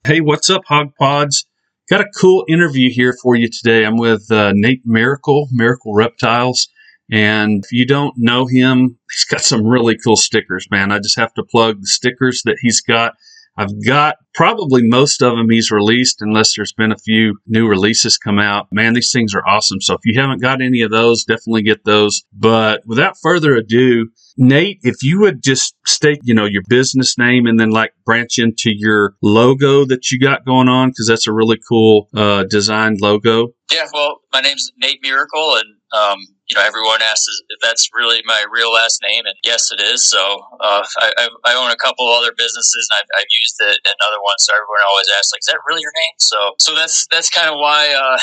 Hey, what's up, Hog Pods? Got a cool interview here for you today. I'm with Nate Miracle Reptiles. And if you don't know him, he's got some really cool stickers, man. I just have to plug the stickers that he's got. I've got probably most of them he's released, unless there's been a few new releases come out. Man, these things are awesome. So if you haven't got any of those, definitely get those. But without further ado, Nate, if you would just state, your business name and then branch into your logo that you got going on, because that's a really cool designed logo. Yeah, well, my name's Nate Miracle, and everyone asks if that's really my real last name, and yes, it is. So I own a couple other businesses, and I've used it in other ones. So everyone always asks, is that really your name? So that's kind of why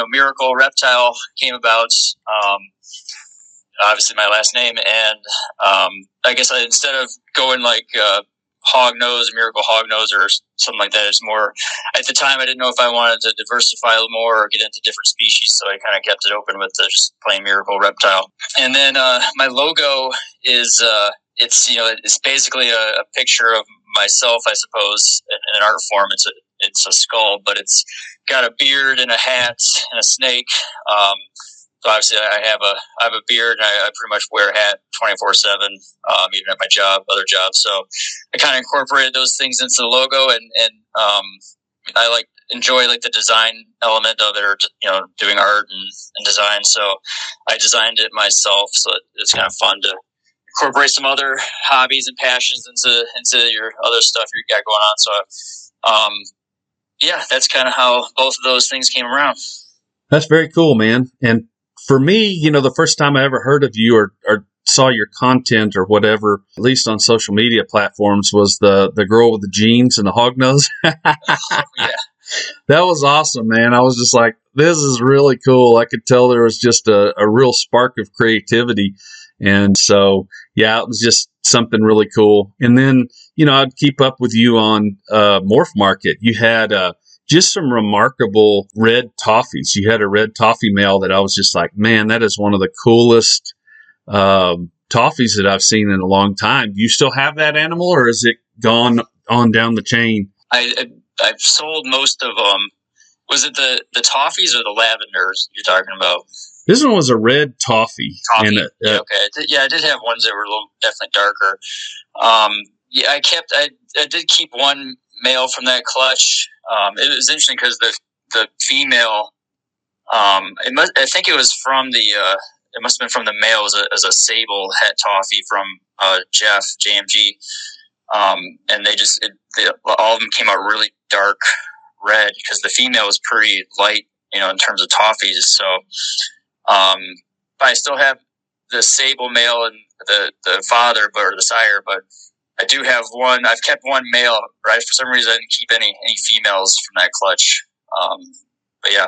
Miracle Reptile came about. Obviously, my last name, and I guess instead of going hognose, Miracle Hognose, or something like that. It's more, at the time, I didn't know if I wanted to diversify a little more or get into different species, so I kind of kept it open with just plain Miracle Reptile. And then my logo is, it's basically a picture of myself, I suppose, in an art form. It's a skull, but it's got a beard and a hat and a snake. So obviously, I have a beard, and I pretty much wear a hat 24/7, even at my other jobs. So I kind of incorporated those things into the logo, and I enjoy the design element of it, or doing art and design. So I designed it myself. So it's kind of fun to incorporate some other hobbies and passions into your other stuff you got going on. So that's kind of how both of those things came around. That's very cool, man. And for me, the first time I ever heard of you or saw your content or whatever, at least on social media platforms, was the girl with the jeans and the hognose. Yeah. That was awesome, man. I was just like, this is really cool. I could tell there was just a real spark of creativity. And so, it was just something really cool. And then, I'd keep up with you on Morph Market. You had just some remarkable red toffees. You had a red toffee male that I was just like, man, that is one of the coolest toffees that I've seen in a long time. Do you still have that animal, or is it gone on down the chain? I've sold most of them. Was it the toffees or the lavenders you're talking about? This one was a red toffee. Okay. I did have ones that were definitely darker. I did keep one male from that clutch. It was interesting because the female, I think it was from it must have been from the male as a sable het toffee from Jeff JMG, and all of them came out really dark red because the female was pretty light, in terms of toffees. So, I still have the sable male and the father, or the sire, but I do have one. I've kept one male, right? For some reason, I didn't keep any females from that clutch. But yeah.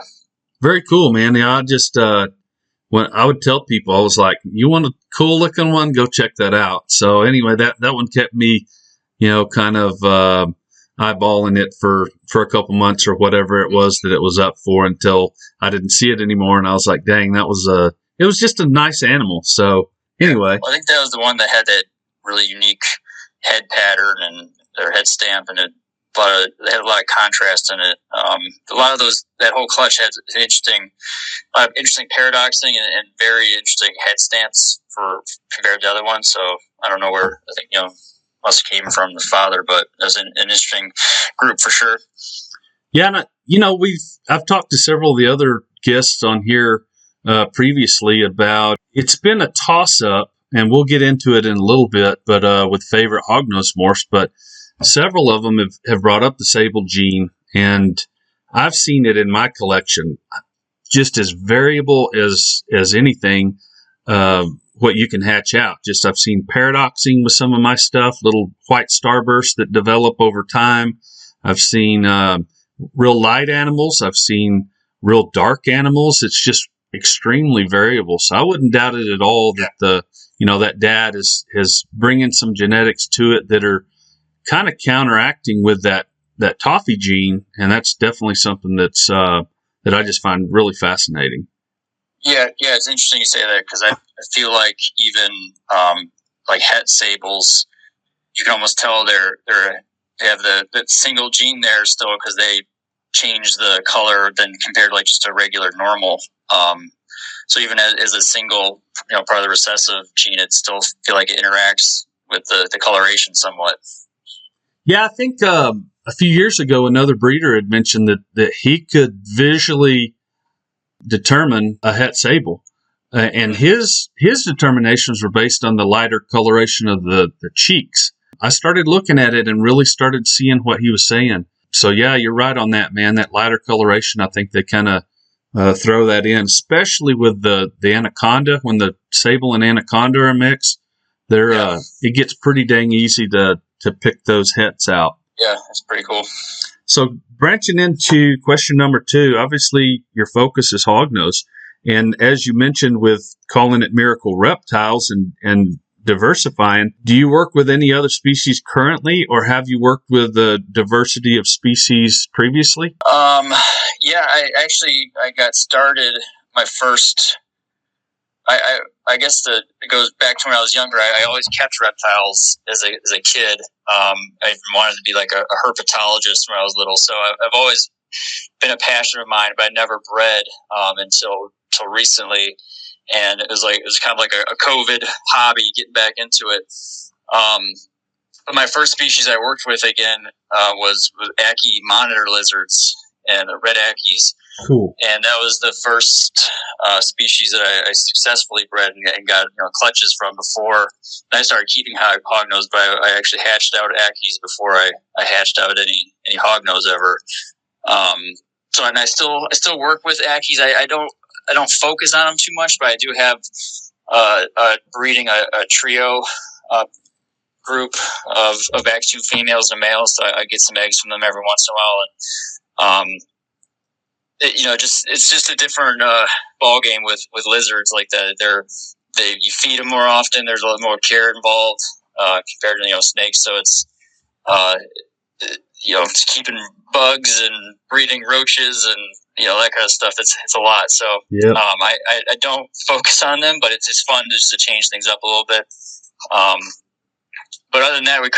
Very cool, man. Yeah, I just, when I would tell people, I was like, you want a cool looking one? Go check that out. So anyway, that one kept me, kind of, eyeballing it for a couple months or whatever it was that it was up for, until I didn't see it anymore. And I was like, dang, it was just a nice animal. So anyway. Well, I think that was the one that had that really unique head pattern and their head stamp, and they had a lot of contrast in it. A lot of that whole clutch had a lot of interesting paradoxing and very interesting head stamps compared to the other ones. So I don't know where, I think, must have came from the father, but it was an interesting group for sure. Yeah. And I've talked to several of the other guests on here previously about, it's been a toss up, and we'll get into it in a little bit, but with favorite hognose morphs, but several of them have brought up the sable gene, and I've seen it in my collection, just as variable as anything, what you can hatch out. Just, I've seen paradoxing with some of my stuff, little white starbursts that develop over time. I've seen real light animals. I've seen real dark animals. It's just extremely variable. So I wouldn't doubt it at all that that dad is bringing some genetics to it that are kind of counteracting with that toffee gene. And that's definitely something that I just find really fascinating. Yeah, it's interesting you say that, because I feel like even like het sables, you can almost tell they're have the single gene there still because they change the color than compared to like just a regular normal. So even as a single, part of the recessive gene, it still feel like it interacts with the coloration somewhat. Yeah, I think a few years ago, another breeder had mentioned that he could visually determine a het sable. And his determinations were based on the lighter coloration of the cheeks. I started looking at it and really started seeing what he was saying. So yeah, you're right on that, man. That lighter coloration, I think they kind of throw that in, especially with the anaconda. When the sable and anaconda are mixed, it gets pretty dang easy to pick those hets out. Yeah, that's pretty cool. So branching into question number 2, obviously your focus is hognose. And as you mentioned with calling it miracle reptiles and diversifying, do you work with any other species currently, or have you worked with a diversity of species previously? Yeah, I got started my first. I guess it goes back to when I was younger. I always kept reptiles as a kid. I wanted to be like a herpetologist when I was little. So I've always been a passion of mine, but I never bred until recently. And it was kind of like a COVID hobby, getting back into it. But my first species I worked with again was Ackie monitor lizards and red Ackies. Cool. And that was the first species that I successfully bred and got clutches from before I started keeping hognose. But I actually hatched out Ackies before I hatched out any hognose ever. So and I still work with Ackies. I don't focus on them too much, but I do have breeding a trio group of Ackie females and males. So I get some eggs from them every once in a while, and it's just a different ball game with lizards like that. You feed them more often. There's a lot more care involved compared to snakes. So it's it's keeping bugs and breeding roaches and that kind of stuff. It's a lot. So yep. I don't focus on them, but it's fun just to change things up a little bit. But other than that, we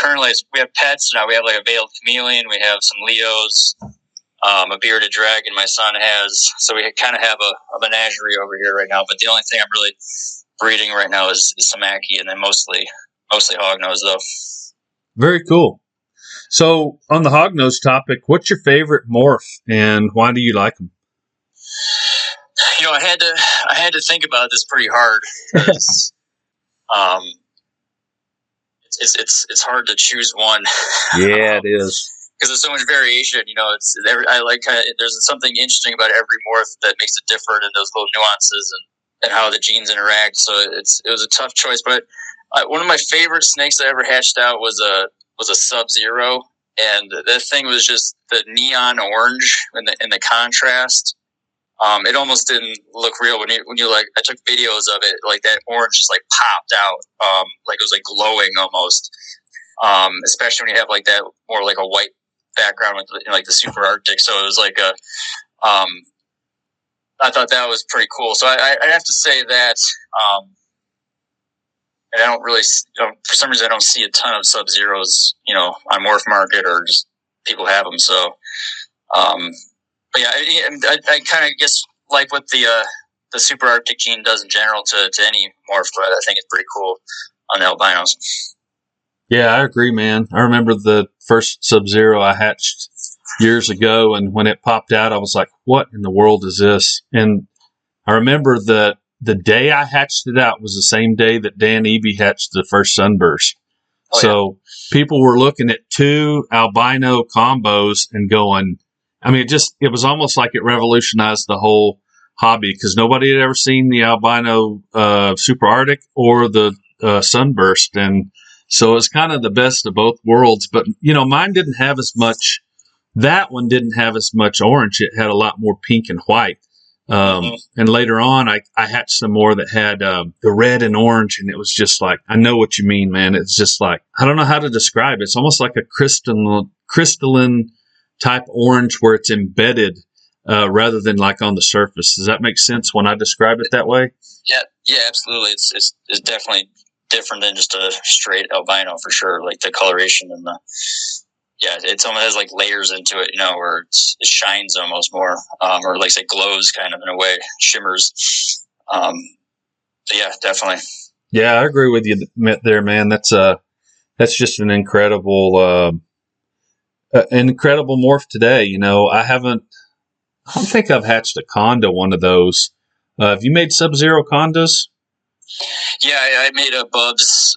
have pets now. We have like a veiled chameleon. We have some Leos. A bearded dragon my son has. So we kind of have a menagerie over here right now. But the only thing I'm really breeding right now is some Ackie, and then mostly hognose though. Very cool. So on the hognose topic, what's your favorite morph, and why do you like them? I had to think about this pretty hard. It's hard to choose one. Yeah, it is. Because there's so much variation, there's something interesting about every morph that makes it different, and those little nuances and how the genes interact. So it was a tough choice. But one of my favorite snakes I ever hatched out was a Sub-Zero, and that thing was just the neon orange and the contrast. It almost didn't look real when you I took videos of it, like that orange just like popped out, like it was like glowing almost. Especially when you have like that more like a white background with like the super Arctic. So it was like I thought that was pretty cool. So I have to say that, and I don't really, for some reason I don't see a ton of Sub-Zeros, on Morph Market, or just people have them. So, but yeah, I kind of guess like what the super Arctic gene does in general to any morph, but I think it's pretty cool on the albinos. Yeah, I agree, man. I remember the first Sub-Zero I hatched years ago, and when it popped out, I was like, what in the world is this? And I remember that the day I hatched it out was the same day that Dan Eby hatched the first sunburst. Oh, so yeah. People were looking at 2 albino combos and going, I mean, it was almost like it revolutionized the whole hobby, because nobody had ever seen the albino super Arctic or the sunburst. And so it's kind of the best of both worlds. But, mine didn't have as much, that one didn't have as much orange. It had a lot more pink and white. And later on, I hatched some more that had the red and orange. And it was just like, I know what you mean, man. It's just like, I don't know how to describe it. It's almost like a crystalline type orange where it's embedded rather than like on the surface. Does that make sense when I describe it that way? Yeah, absolutely. It's definitely different than just a straight albino for sure. Like the coloration and yeah, it almost has like layers into it, where it shines almost more, or like it glows kind of in a way, shimmers. So yeah, definitely. Yeah, I agree with you there, man. That's just an incredible morph today. I don't think I've hatched a Conda one of those. Have you made Sub-Zero Condas? Yeah, I made a Bubs.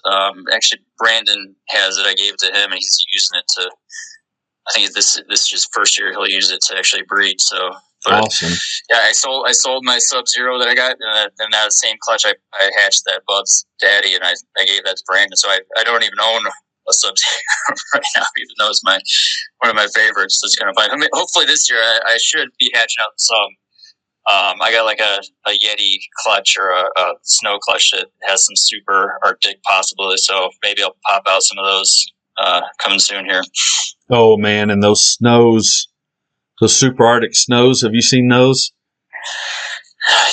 Actually, Brandon has it. I gave it to him, and he's using it to. I think this is his first year. He'll use it to actually breed. So, but Awesome. yeah, I sold my Sub-Zero that I got, and that same clutch I hatched that Bubs Daddy, and I gave that to Brandon. So I don't even own a Sub-Zero right now, even though it's one of my favorites. So it's kind of fun. I mean, hopefully this year I should be hatching out some. I got like a Yeti clutch or a snow clutch that has some super Arctic possibilities. So maybe I'll pop out some of those coming soon here. Oh man, and those snows, those super Arctic snows. Have you seen those?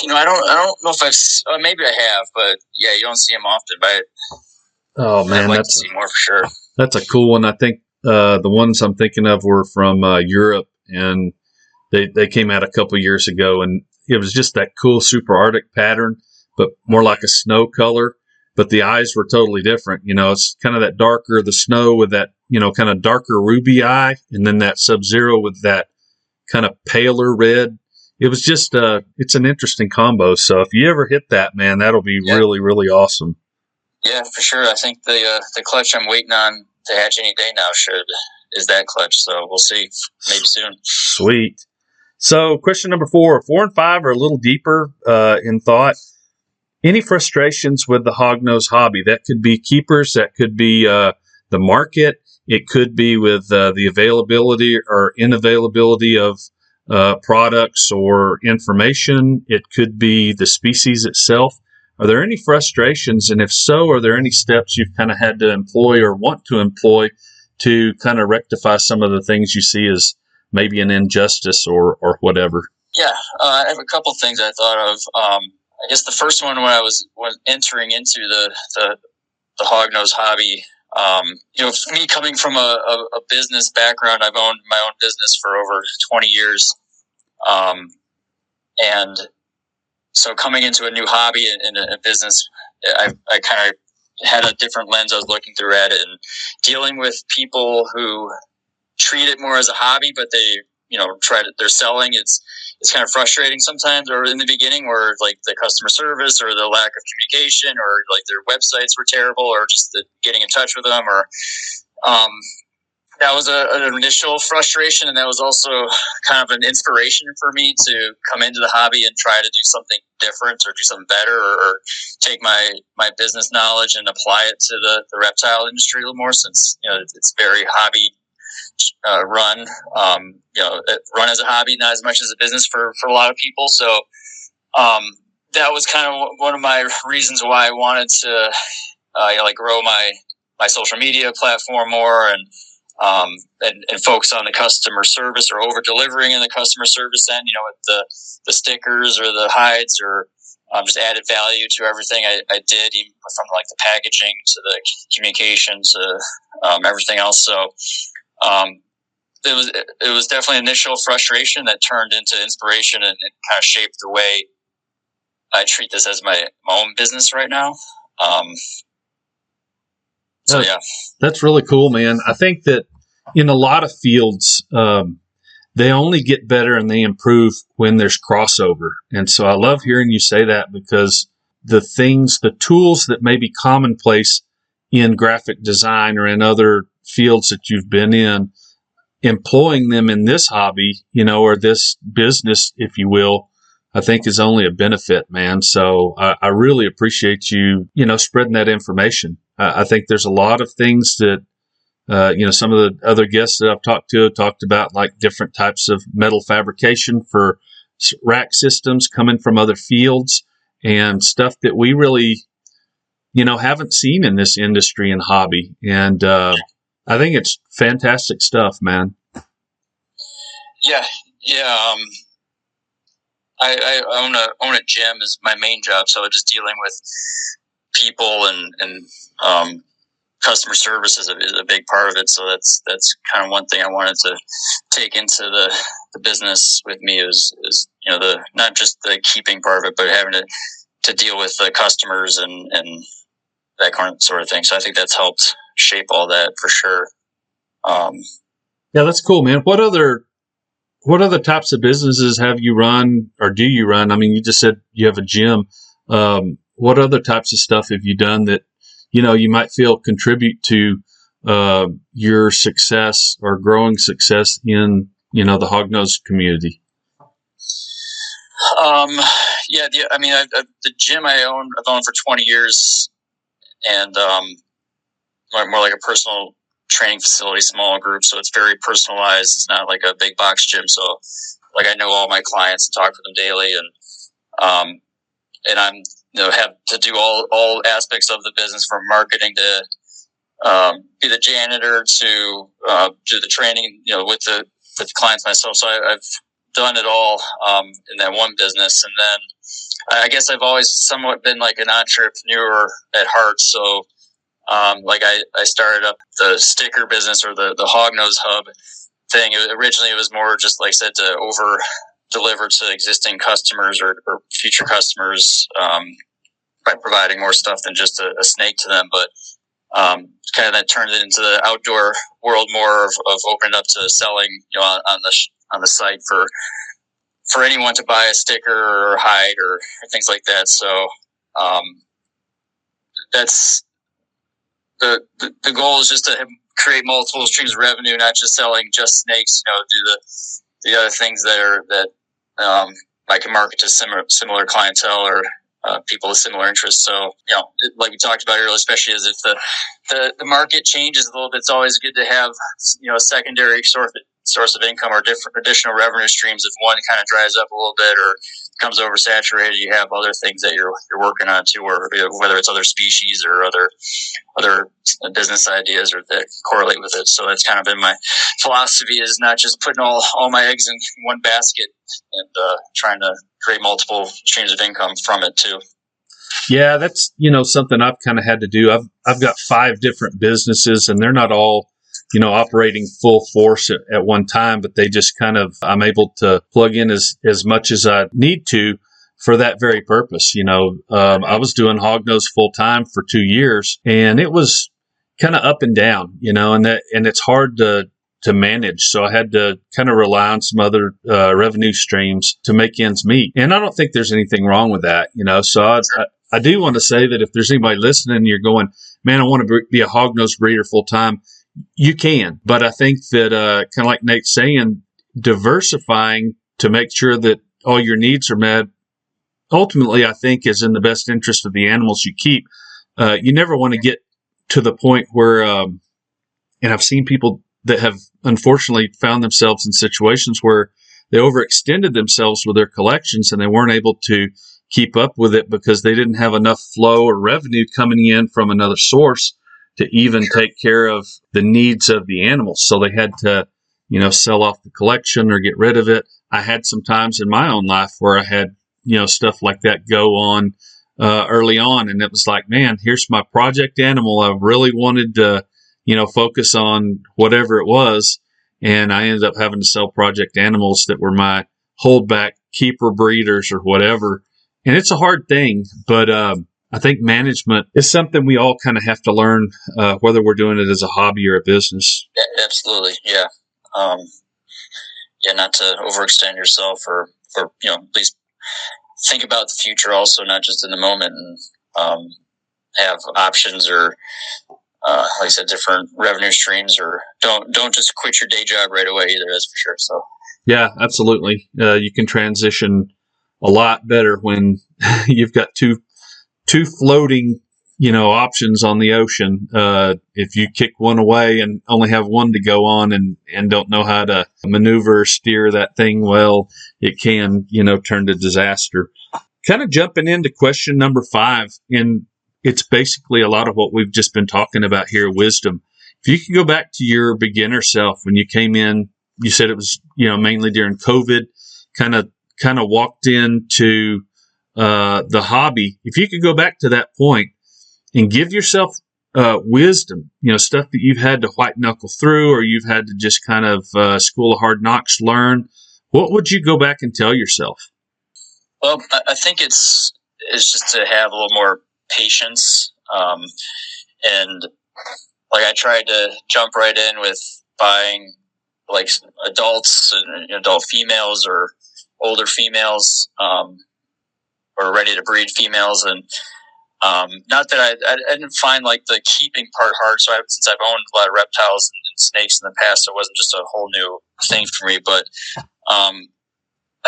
I don't know if maybe I have, but yeah, you don't see them often. But Oh man, I'd like to see more for sure. That's a cool one. I think the ones I'm thinking of were from Europe, and they came out a couple years ago, and it was just that cool super Arctic pattern, but more like a snow color. But the eyes were totally different. It's kind of that darker, the snow with that, kind of darker ruby eye, and then that Sub-Zero with that kind of paler red. It was just, it's an interesting combo. So if you ever hit that, man, that'll be really, really awesome. Yeah, for sure. I think the clutch I'm waiting on to hatch any day now is that clutch. So we'll see, maybe soon. Sweet. So question number 4, 4 and 5 are a little deeper in thought. Any frustrations with the hognose hobby? That could be keepers. That could be the market. It could be with the availability or inavailability of products or information. It could be the species itself. Are there any frustrations? And if so, are there any steps you've kind of had to employ or want to employ to kind of rectify some of the things you see as maybe an injustice or whatever? Yeah, I have a couple things I thought of. I guess the first one when I was entering into the hognose hobby, me coming from a business background, I've owned my own business for over 20 years. And so coming into a new hobby in a business, I kind of had a different lens I was looking through at it, and dealing with people who treat it more as a hobby, but they, they're selling. It's kind of frustrating sometimes, or in the beginning, where like the customer service or the lack of communication, or like their websites were terrible, or just getting in touch with them, or that was an initial frustration, and that was also kind of an inspiration for me to come into the hobby and try to do something different or do something better, or take my business knowledge and apply it to the reptile industry a little more, since it's very hobby run, run as a hobby, not as much as a business for a lot of people. So that was kind of one of my reasons why I wanted to grow my social media platform more, and focus on the customer service, or over delivering in the customer service end, with the stickers or the hides, or just added value to everything I did, even from like the packaging to the communication to everything else. So it was definitely initial frustration that turned into inspiration, and kind of shaped the way I treat this as my own business right now. So yeah, that's really cool, man. I think that in a lot of fields, they only get better and they improve when there's crossover. And so I love hearing you say that, because the tools that may be commonplace in graphic design or in other fields that you've been in, employing them in this hobby, or this business, if you will, I think is only a benefit, man. So I really appreciate you, spreading that information. I think there's a lot of things that, some of the other guests that I've talked to have talked about, like different types of metal fabrication for rack systems coming from other fields, and stuff that we really, haven't seen in this industry and hobby. And I think it's fantastic stuff, man. Yeah. I own a gym is my main job, so just dealing with people and customer service is a big part of it. So that's kind of one thing I wanted to take into the business with me is the not just the keeping part of it, but having to deal with the customers and that kind of sort of thing. So I think that's helped shape all that for sure. Yeah, that's cool, man. What other types of businesses have you run or do you run? I mean, you just said you have a gym. What other types of stuff have you done that, you might feel contribute to your success or growing success in, the hognose community? Yeah, I mean, the gym I've owned for 20 years, and more like a personal training facility, small group. So it's very personalized. It's not like a big box gym. So like I know all my clients and talk to them daily, and I'm have to do all aspects of the business from marketing to be the janitor to do the training, with the clients myself. So I've done it all in that one business, and then I guess I've always somewhat been like an entrepreneur at heart. So like I started up the sticker business or the hognose hub thing. Originally, it was more just like I said, to over deliver to existing customers or future customers by providing more stuff than just a snake to them. But kind of that turned it into the outdoor world more of opening up to selling, on the site for anyone to buy a sticker or hide or things like that. So that's the goal is just to create multiple streams of revenue, not just selling just snakes. Do the other things that I can market to similar clientele or people with similar interests. So like we talked about earlier, especially as if the market changes a little bit, it's always good to have a secondary source of income or different additional revenue streams. If one kind of dries up a little bit or becomes oversaturated, you have other things that you're working on too, or whether it's other species or other business ideas or that correlate with it. So that's kind of been my philosophy, is not just putting all my eggs in one basket and trying to create multiple streams of income from it too. Yeah, that's something I've kind of had to do. I've got 5 different businesses, and they're not all operating full force at one time, but they just kind of, I'm able to plug in as much as I need to for that very purpose. I was doing hognose full time for 2 years, and it was kind of up and down, and it's hard to manage. So I had to kind of rely on some other revenue streams to make ends meet. And I don't think there's anything wrong with that, So I do want to say that if there's anybody listening, you're going, man, I want to be a hognose breeder full time. You can, but I think that kind of like Nate's saying, diversifying to make sure that all your needs are met, ultimately, I think is in the best interest of the animals you keep. You never want to get to the point where, and I've seen people that have unfortunately found themselves in situations where they overextended themselves with their collections and they weren't able to keep up with it because they didn't have enough flow or revenue coming in from another source to even take care of the needs of the animals. So they had to, sell off the collection or get rid of it. I had some times in my own life where I had, stuff like that go on early on. And it was like, man, here's my project animal. I really wanted to, focus on whatever it was. And I ended up having to sell project animals that were my holdback keeper breeders or whatever. And it's a hard thing, but I think management is something we all kind of have to learn, whether we're doing it as a hobby or a business. Yeah, absolutely. Yeah. Not to overextend yourself or at least think about the future also, not just in the moment, and have options or, like I said, different revenue streams, or don't just quit your day job right away either. That's for sure. So. Yeah, absolutely. You can transition a lot better when you've got two floating, options on the ocean. If you kick one away and only have one to go on and don't know how to maneuver or steer that thing well, it can, turn to disaster. Kind of jumping into question number 5, and it's basically a lot of what we've just been talking about here, wisdom. If you could go back to your beginner self when you came in, you said it was, mainly during COVID, kind of walked into the hobby. If you could go back to that point and give yourself wisdom, stuff that you've had to white knuckle through, or you've had to just kind of school of hard knocks learn, what would you go back and tell yourself? Well, I think it's just to have a little more patience, and like I tried to jump right in with buying like adults and adult females or older females, or ready to breed females, and not that I didn't find like the keeping part hard. So since I've owned a lot of reptiles and snakes in the past, it wasn't just a whole new thing for me. But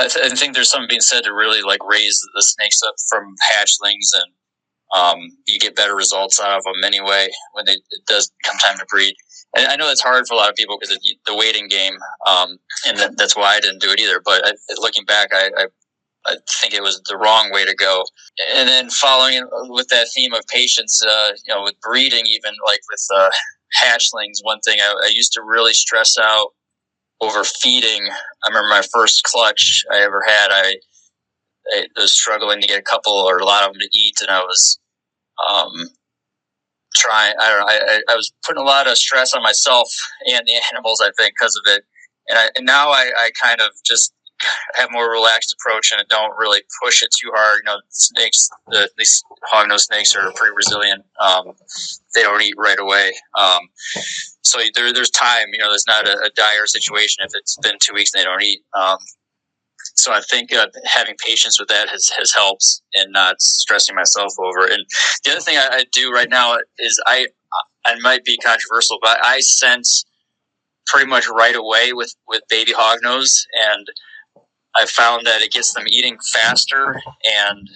I think there's something being said to really like raise the snakes up from hatchlings, and you get better results out of them anyway when it does come time to breed. And I know that's hard for a lot of people because the waiting game, and that's why I didn't do it either. But looking back, I think it was the wrong way to go. And then following with that theme of patience, with breeding, even like with hatchlings, one thing I used to really stress out over feeding. I remember my first clutch I ever had, I was struggling to get a couple or a lot of them to eat, and I was trying. I don't know. I was putting a lot of stress on myself and the animals, I think, because of it. And now I kind of just have more relaxed approach, and I don't really push it too hard. Snakes, these hognose snakes are pretty resilient. They don't eat right away. So there's time. There's not a dire situation if it's been 2 weeks and they don't eat. So I think having patience with that has helped, and not stressing myself over. And the other thing I do right now is I might be controversial, but I sense pretty much right away with baby hognose, and I found that it gets them eating faster, and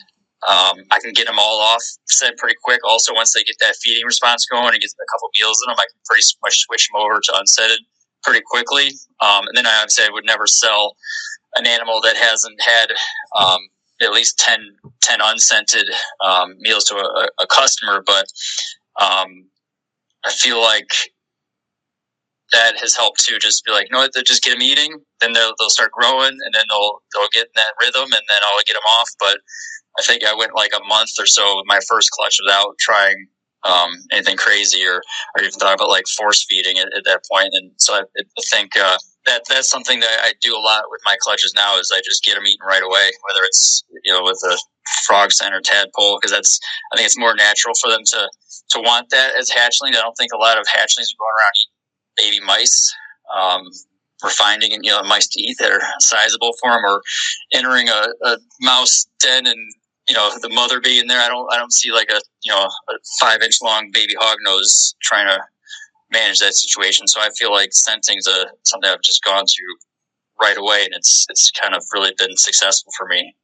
I can get them all off set pretty quick. Also, once they get that feeding response going and get a couple meals in them, I can pretty much switch them over to unsetted pretty quickly. And then I would say I would never sell an animal that hasn't had at least 10 unscented meals to a customer. But I feel like that has helped too. Just be like, just get them eating, then they'll start growing, and then they'll get in that rhythm, and then I'll get them off. But I think I went like a month or so with my first clutch without trying anything crazy, or even thought about like force feeding at that point. And so I think that's something that I do a lot with my clutches now, is I just get them eating right away, whether it's with a frog scent or tadpole, because I think it's more natural for them to want that as hatchlings. I don't think a lot of hatchlings are going around eating baby mice. We're finding mice to eat that are sizable for them, or entering a mouse den and the mother being there. I don't see like a 5-inch long baby hognose trying to manage that situation. So I feel like scenting's something I've just gone to right away, and it's kind of really been successful for me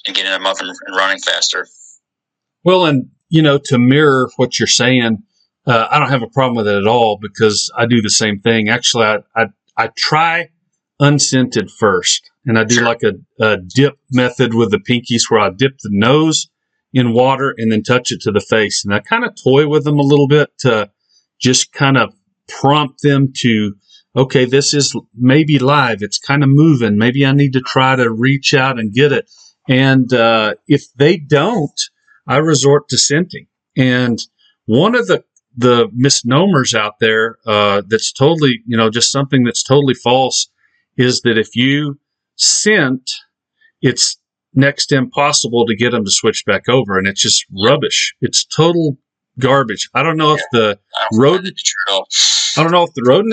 in getting them up and running faster. Well, and to mirror what you're saying, I don't have a problem with it at all, because I do the same thing. Actually, I try unscented first, and I do like a dip method with the pinkies, where I dip the nose in water and then touch it to the face. And I kind of toy with them a little bit to just kind of prompt them to, okay, this is maybe live. It's kind of moving. Maybe I need to try to reach out and get it. And if they don't, I resort to scenting. And one of the misnomers out there that's totally, just something that's totally false, is that if you scent, it's next to impossible to get them to switch back over, and it's just rubbish. It's total garbage. I don't know if the rodent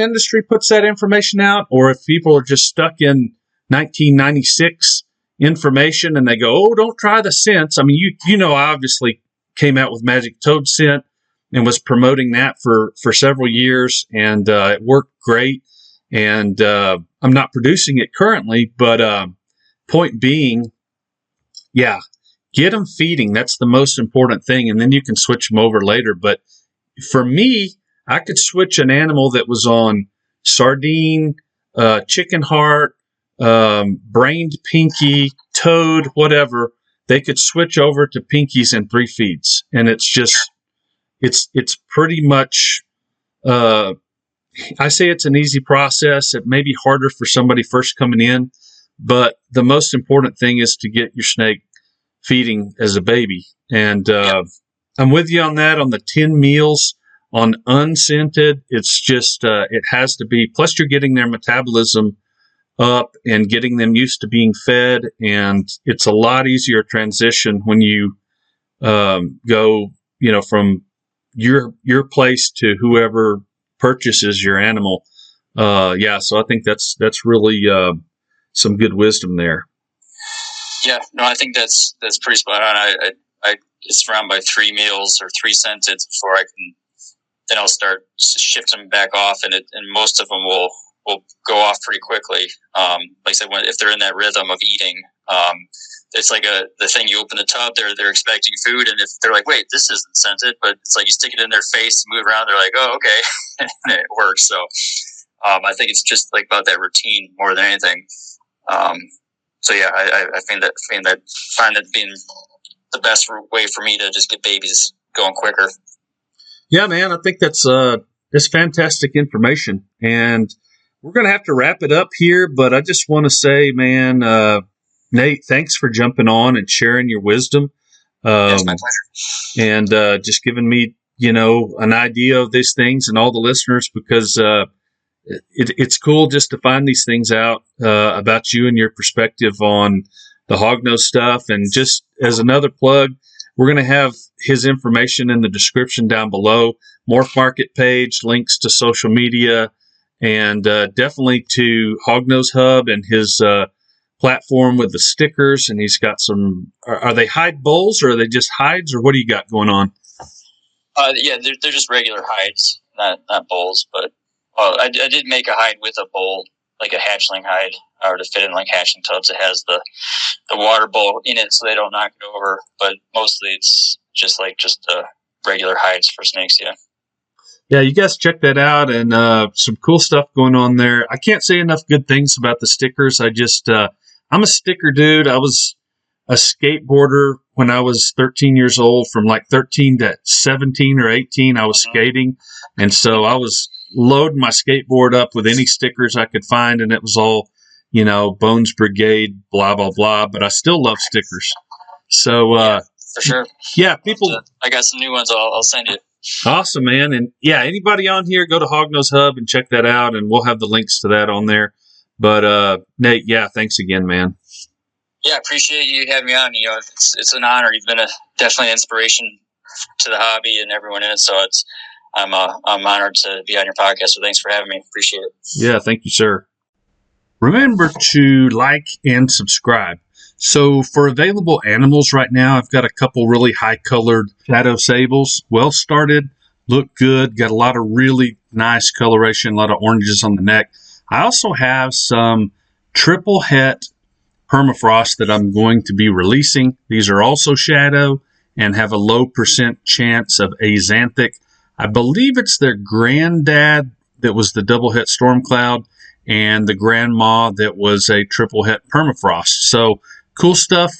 industry puts that information out, or if people are just stuck in 1996 information and they go, "Oh, don't try the scents." I mean, I obviously came out with Magic Toad scent and was promoting that for several years, and it worked great. And I'm not producing it currently, but point being, yeah, get them feeding. That's the most important thing, and then you can switch them over later. But for me, I could switch an animal that was on sardine, chicken heart, brained pinky, toad, whatever. They could switch over to pinkies in 3 feeds, and it's just it's pretty much. I say it's an easy process. It may be harder for somebody first coming in, but the most important thing is to get your snake feeding as a baby. And I'm with you on that. On the 10 meals on unscented, it's just it has to be. Plus, you're getting their metabolism up and getting them used to being fed, and it's a lot easier transition when you go, from your place to whoever purchases your animal. So I think that's really some good wisdom there. Yeah, no, I think that's pretty spot on. I it's around by 3 meals or 3 sentences before I can. Then I'll start shifting back off, and most of them will go off pretty quickly. Like I said, if they're in that rhythm of eating, it's like the thing you open the tub, they're expecting food, and if they're like, wait, this isn't scented, but it's like you stick it in their face, move around, they're like, oh, okay, and it works. So I think it's just like about that routine more than anything. So yeah, I find that being the best way for me to just get babies going quicker. Yeah, man, I think that's fantastic information, and we're going to have to wrap it up here. But I just want to say, man, Nate, thanks for jumping on and sharing your wisdom. It's my pleasure, and just giving me, an idea of these things, and all the listeners, because it's cool just to find these things out about you and your perspective on the hognose stuff. And just as another plug, we're going to have his information in the description down below. Morph Market page, links to social media, and definitely to Hognose Hub and his platform with the stickers. And he's got some. Are they hide bowls, or are they just hides, or what do you got going on? Yeah, they're just regular hides, not bowls. But I did make a hide with a bowl, like a hatchling hide, or to fit in like hatchling tubs. It has the water bowl in it so they don't knock it over. But mostly it's just regular hides for snakes. Yeah. Yeah, you guys check that out, and some cool stuff going on there. I can't say enough good things about the stickers. I'm a sticker dude. I was a skateboarder when I was 13 years old. From like 13 to 17 or 18, I was skating. And so I was loading my skateboard up with any stickers I could find, and it was all, Bones Brigade, blah, blah, blah. But I still love stickers. So, for sure. Yeah, people. I got some new ones I'll send you. Awesome, man. And yeah, anybody on here, go to Hognose Hub and check that out, and we'll have the links to that on there. But Nate, yeah, thanks again, man. Yeah, appreciate you having me on. It's an honor. You've been definitely an inspiration to the hobby and everyone in it. So I'm honored to be on your podcast. So thanks for having me. Appreciate it. Yeah, thank you, sir. Remember to like and subscribe. So for available animals right now, I've got a couple really high-colored shadow sables. Well started, look good, got a lot of really nice coloration, a lot of oranges on the neck. I also have some triple het permafrost that I'm going to be releasing. These are also shadow and have a low % chance of axanthic. I believe it's their granddad that was the double het storm cloud, and the grandma that was a triple het permafrost. So cool stuff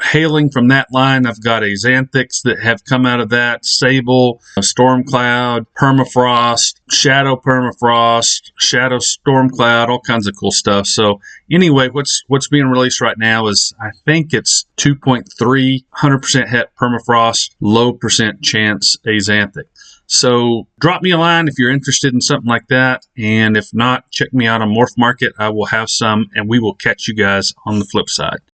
hailing from that line. I've got axanthics that have come out of that, sable, storm cloud, permafrost, shadow storm cloud, all kinds of cool stuff. So anyway, what's being released right now is, I think it's 2.3, 100% het permafrost, low % chance axanthic. So drop me a line if you're interested in something like that. And if not, check me out on Morph Market. I will have some, and we will catch you guys on the flip side.